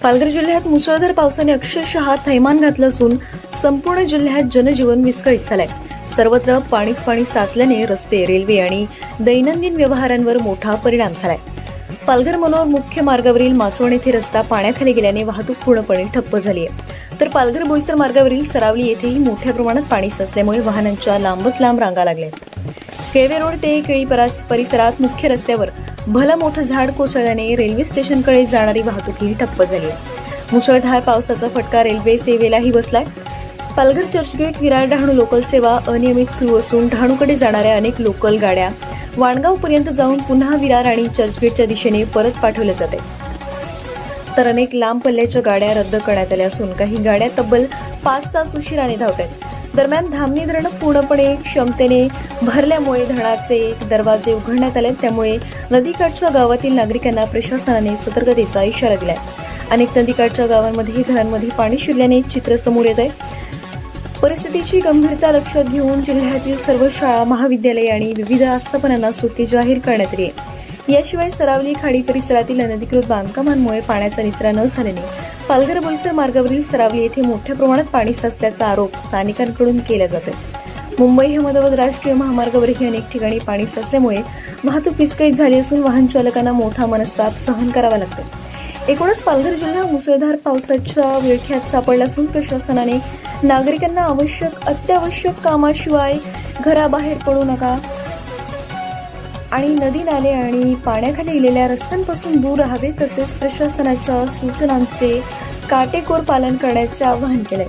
पालघर जिल्ह्यात मुसळधार पावसाने अक्षरशः थैमान घातलं असून संपूर्ण जिल्ह्यात जनजीवन विस्कळीत झालंय। सर्वत्र पाणीच पाणी साचल्याने रस्ते, रेल्वे आणि दैनंदिन व्यवहारांवर मोठा परिणाम झालाय। पालघर मनोर मुख्य मार्गावरील मासवण येथे रस्ता पाण्याखाली गेल्याने वाहतूक पूर्णपणे ठप्प झाली आहे। तर पालघर बोईसर मार्गावरील सरावली येथेही मोठ्या प्रमाणात पाणी साचल्यामुळे वाहनांच्या लांबच लांब रांगा लागल्यात। केळवे रोड ते केळी परिसरात मुख्य रस्त्यावर भलं मोठं झाड कोसळल्याने रेल्वे स्टेशनकडे जाणारी वाहतूकही ठप्प झाली आहे। मुसळधार पावसाचा फटका रेल्वे सेवेलाही बसलाय। पालघर चर्चगेट विरार डहाणू लोकल सेवा अनियमित सुरू असून डहाणूकडे जाणाऱ्या अनेक लोकल गाड्या वाणगावपर्यंत जाऊन पुन्हा विरार आणि चर्चगेटच्या दिशेने परत पाठवल्या जाते। तर अनेक लांब पल्ल्याच्या गाड्या रद्द करण्यात आल्या असून काही गाड्या तब्बल 5 तास उशिराने धावतात। दरम्यान धामणी धरण पूर्णपणे क्षमतेने भरल्यामुळे धरणाचे दरवाजे उघडण्यात आले, त्यामुळे नदीकाठच्या गावातील नागरिकांना प्रशासनाने सतर्कतेचा इशारा दिलाय। अनेक नदीकाठच्या गावांमध्ये घरांमध्ये पाणी शिरल्याने चित्र समोर येत आहे। परिस्थितीची गंभीरता लक्षात घेऊन जिल्ह्यातील सर्व शाळा, महाविद्यालये आणि विविध आस्थापनांना सुट्टी जाहीर करण्यात आली आहे। याशिवाय सरावली खाडी परिसरातील अनधिकृत बांधकामांमुळे पाण्याचा निचरा न झाल्याने पालघर बोईसर मार्गावरील सरावली येथे मोठ्या प्रमाणात पाणी साचल्याचा आरोप स्थानिकांकडून केला जातोय। मुंबई अहमदाबाद राष्ट्रीय महामार्गावरही अनेक ठिकाणी पाणी साचल्यामुळे वाहतूक विस्कळीत झाली असून वाहन चालकांना मोठा मनस्ताप सहन करावा लागतो। एकूणच पालघर जिल्हा मुसळधार पावसाच्या विळख्यात सापडला असून प्रशासनाने नागरिकांना अत्यावश्यक कामाशिवाय घराबाहेर पडू नका आणि नदी, नाले आणि पाण्याखाली गेलेल्या रस्त्यांपासून दूर राहावे, तसेच प्रशासनाच्या सूचनांचे काटेकोर पालन करण्याचे आवाहन केले।